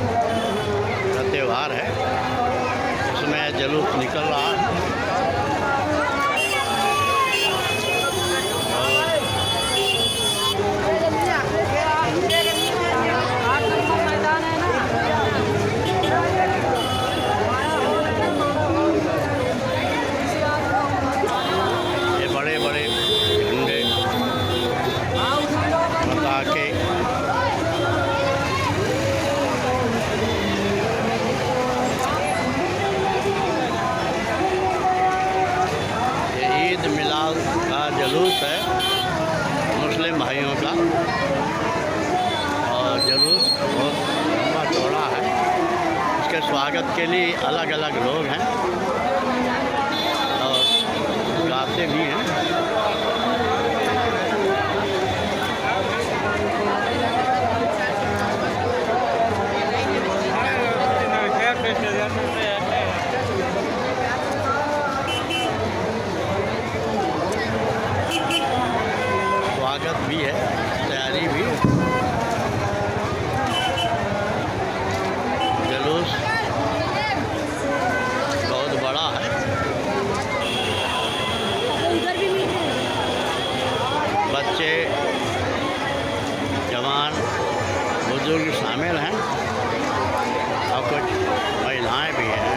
का त्यौहार है, उसमें जुलूस निकल रहा है। ये बड़े बड़े झंडे, पताके, ईद मिलाद का जुलूस है मुस्लिम भाइयों का, और जुलूस बहुत लंबा चौड़ा है। इसके स्वागत के लिए अलग अलग लोग हैं और गाते भी हैं। स्वागत भी है, तैयारी भी है। जुलूस बहुत बड़ा है। बच्चे, जवान, बुजुर्ग शामिल हैं और कुछ महिलाएं भी हैं।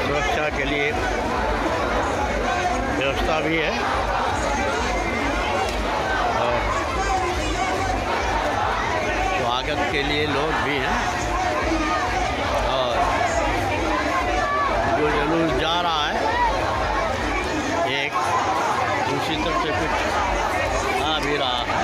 सुरक्षा के लिए व्यवस्था भी है और स्वागत के लिए लोग भी हैं, और जो जुलूस जा रहा है एक दूसरी तरफ से कुछ आ भी रहा है।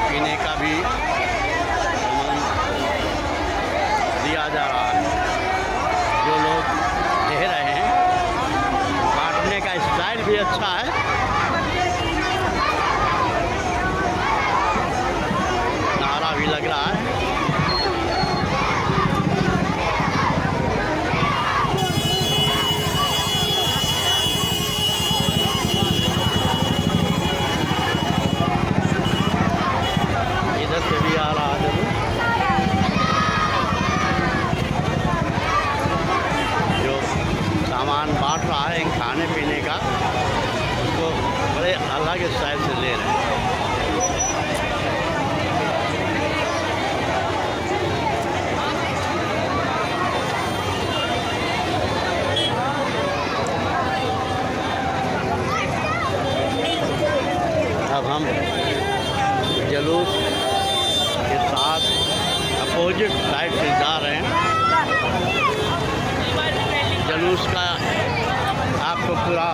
पीने का भी सामान दिया जा रहा है। जो लोग दे रहे हैं, बांटने का स्टाइल भी अच्छा है। नारा भी लग रहा है। इधर से भी आ रहा है जो सामान बांट रहा है खाने पीने का, उसको बड़े अलग स्टाइल से ले रहे हैं। अब हम जुलूस के साथ अपोजिट साइड से जा रहे हैं। जुलूस का आपको पूरा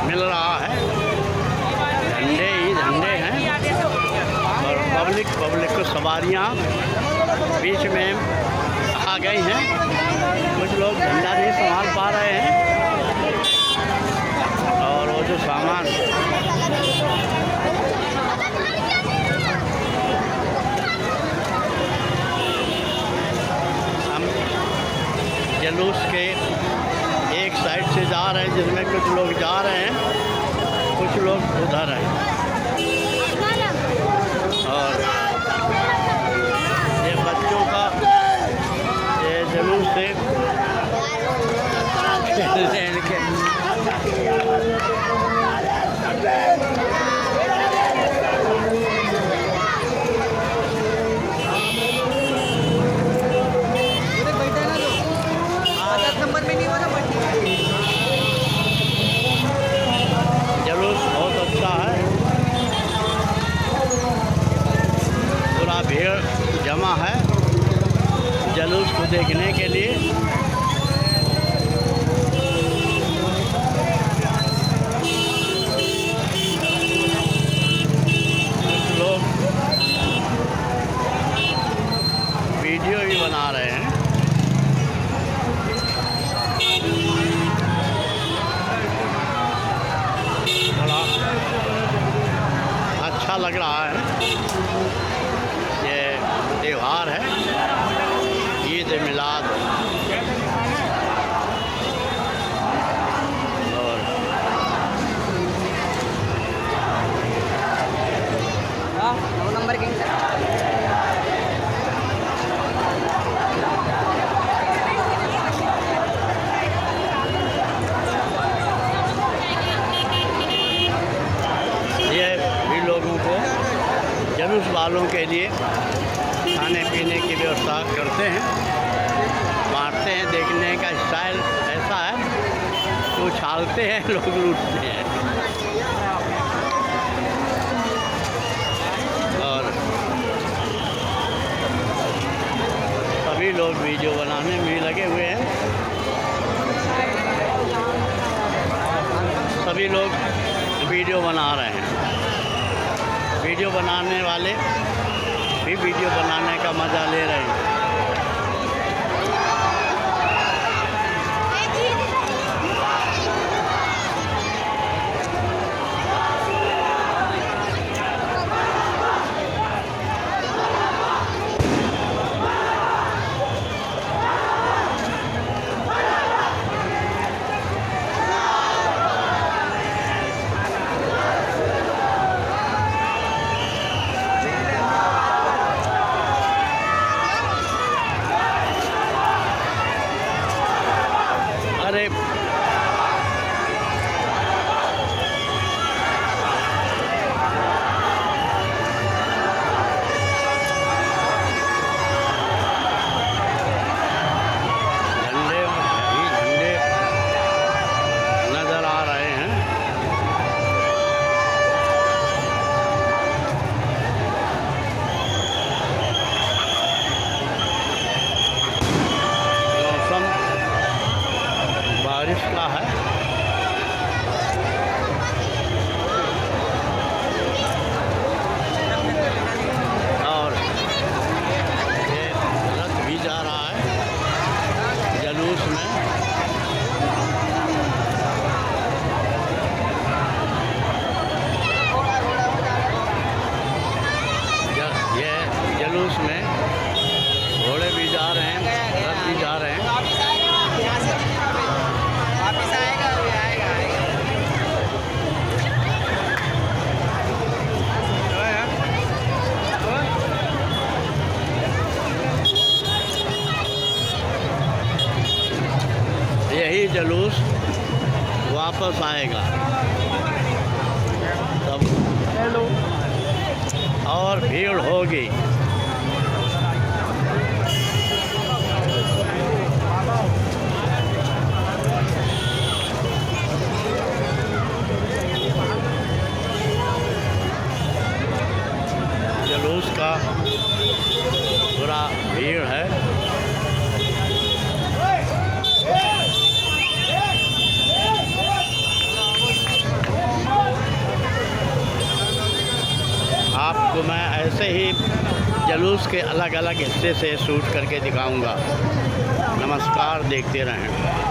मिल रहा है, झंडे ही झंडे हैं और पब्लिक को सवारियां बीच में आ गई हैं। कुछ लोग झंडा नहीं संभाल पा रहे हैं और वो जो सामान जुलूस के एक साइड से जा रहे हैं, जिसमें कुछ लोग जा रहे हैं, कुछ लोग उधर हैं, और ये बच्चों का ये जुलूस से जुलूस बहुत अच्छा है। पूरा भीड़ जमा है जुलूस को देखने के लिए। अच्छा लग रहा है। ये त्यौहार है ईद मिलाद। और नंबर के जुलूस वालों के लिए खाने पीने की व्यवस्था करते हैं, बांटते हैं। देखने का स्टाइल ऐसा है कि उछालते हैं, लोग लूटते हैं। और सभी लोग वीडियो बनाने में लगे हुए हैं। सभी लोग वीडियो बना रहे हैं। वीडियो बनाने वाले भी वीडियो बनाने का मज़ा ले रहे हैं। अरे झंडे नजर आ रहे हैं। मौसम बारिश का है। और ये रथ भी जा रहा है जुलूस में। ये जुलूस में घोड़े भी जा रहे हैं, रथ भी जा रहे हैं। यही जुलूस वापस आएगा तब और भीड़ होगी। जुलूस का पूरा भीड़ है। आपको मैं ऐसे ही जुलूस के अलग अलग हिस्से से शूट करके दिखाऊंगा। नमस्कार, देखते रहें।